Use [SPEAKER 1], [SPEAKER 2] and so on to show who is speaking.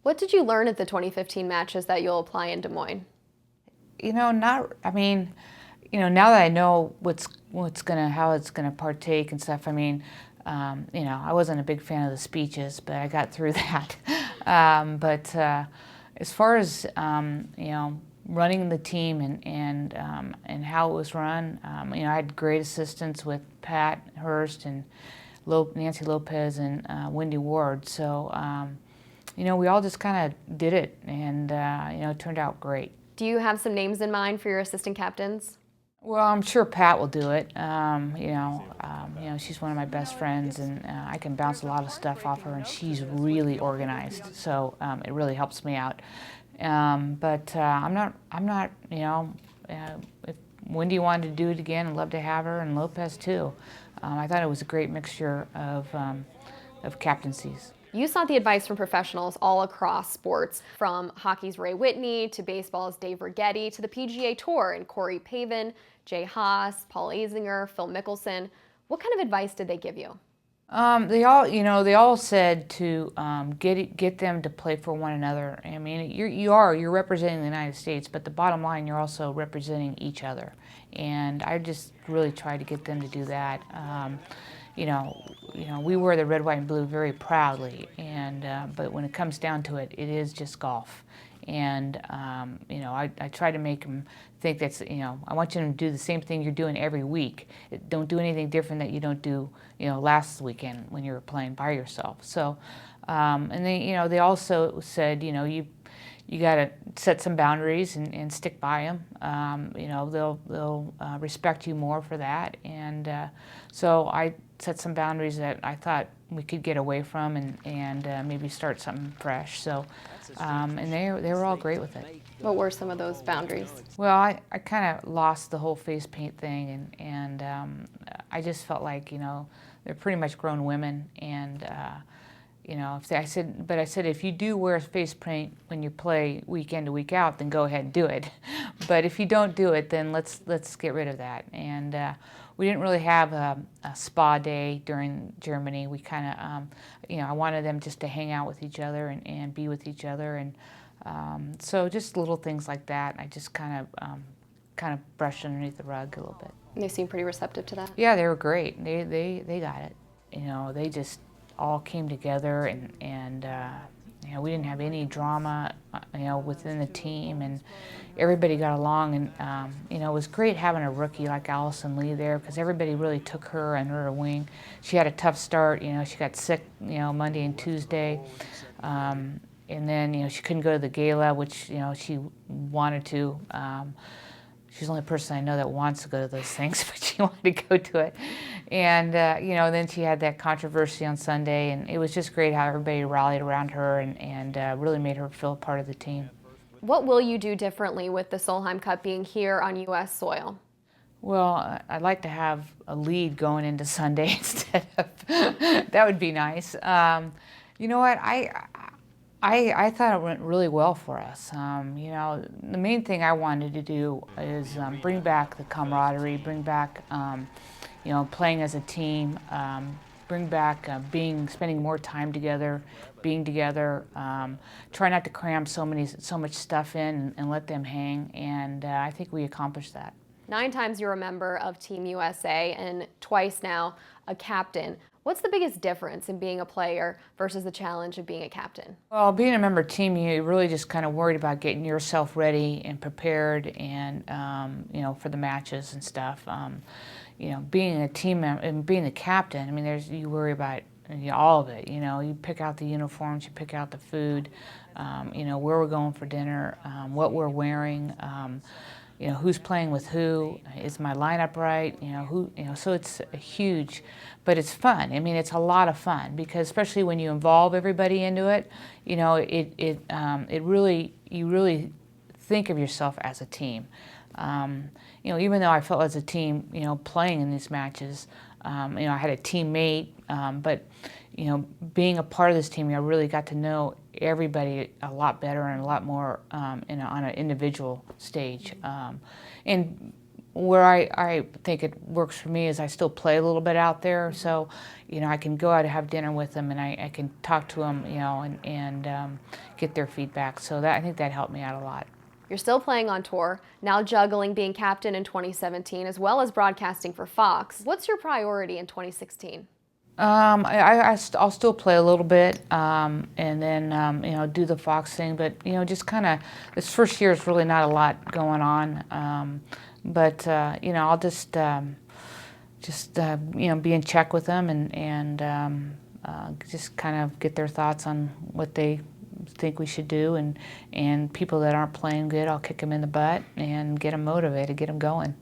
[SPEAKER 1] What did you learn at the 2015 matches that you'll apply in Des Moines?
[SPEAKER 2] I mean, now that I know how it's gonna partake and stuff. I wasn't a big fan of the speeches, but I got through that. But as far as running the team and how it was run, I had great assistance with Pat Hurst and Nancy Lopez and Wendy Ward. So we all just kind of did it, and it turned out great.
[SPEAKER 1] Do you have some names in mind for your assistant captains?
[SPEAKER 2] Well, I'm sure Pat will do it. She's one of my best friends, and I can bounce a lot of stuff off her, and she's really organized, so it really helps me out. But I'm not. If Wendy wanted to do it again, I'd love to have her, and Lopez too. I thought it was a great mixture of captaincies.
[SPEAKER 1] You sought the advice from professionals all across sports, from hockey's Ray Whitney to baseball's Dave Righetti to the PGA Tour and Corey Pavin, Jay Haas, Paul Azinger, Phil Mickelson. What kind of advice did they give you?
[SPEAKER 2] They all said to get them to play for one another. I mean, you're representing the United States, but the bottom line, you're also representing each other. And I just really tried to get them to do that. We wear the red, white, and blue very proudly, but when it comes down to it, it is just golf. And I try to make them think I want you to do the same thing you're doing every week. Don't do anything different that you don't do, last weekend when you were playing by yourself. So, and they also said, you got to set some boundaries and stick by them. They'll respect you more for that. And so I set some boundaries that I thought we could get away from and maybe start something fresh. So, and they were all great with it.
[SPEAKER 1] What were some of those boundaries?
[SPEAKER 2] Well, I kind of lost the whole face paint thing, and I just felt like they're pretty much grown women, and I said if you do wear face paint when you play week in to week out, then go ahead and do it. But if you don't do it, then let's get rid of that. And we didn't really have a spa day during Germany. We kind of, I wanted them just to hang out with each other and be with each other, and so just little things like that. I just kind of brushed underneath the rug a little bit.
[SPEAKER 1] They seem pretty receptive to that.
[SPEAKER 2] Yeah, they were great. They got it. They just all came together, and we didn't have any drama, within the team, and everybody got along. And it was great having a rookie like Allison Lee there, because everybody really took her under her wing. She had a tough start. She got sick, Monday and Tuesday, and then she couldn't go to the gala, which she wanted to. She's the only person I know that wants to go to those things, but she wanted to go to it. And, then she had that controversy on Sunday, and it was just great how everybody rallied around her and really made her feel part of the team.
[SPEAKER 1] What will you do differently with the Solheim Cup being here on U.S. soil?
[SPEAKER 2] Well, I'd like to have a lead going into Sunday instead of, that would be nice. You know what, I thought it went really well for us. The main thing I wanted to do is bring back the camaraderie, bring back, playing as a team, bring back spending more time together, being together. Try not to cram so much stuff in and let them hang. And I think we accomplished that.
[SPEAKER 1] 9 times you're a member of Team USA and twice now a captain. What's the biggest difference in being a player versus the challenge of being a captain?
[SPEAKER 2] Well, being a member team, you really just kind of worried about getting yourself ready and prepared, and for the matches and stuff. Being a team member and being the captain, you worry about all of it. You pick out the uniforms, you pick out the food, where we're going for dinner, what we're wearing. Who's playing with who, is my lineup right, so it's a huge, but it's fun. It's a lot of fun, because especially when you involve everybody into it, you really think of yourself as a team. Even though I felt as a team, playing in these matches, I had a teammate, but being a part of this team, I really got to know everybody a lot better and a lot more on an individual stage. And where I think it works for me is I still play a little bit out there, so I can go out and have dinner with them, and I can talk to them, and get their feedback. So I think that helped me out a lot.
[SPEAKER 1] You're still playing on tour, now juggling being captain in 2017 as well as broadcasting for Fox. What's your priority in 2016?
[SPEAKER 2] I'll still play a little bit, and then do the Fox thing. But just kind of this first year is really not a lot going on. But I'll just be in check with them and just kind of get their thoughts on what they think we should do, and people that aren't playing good, I'll kick them in the butt and get them motivated, get them going.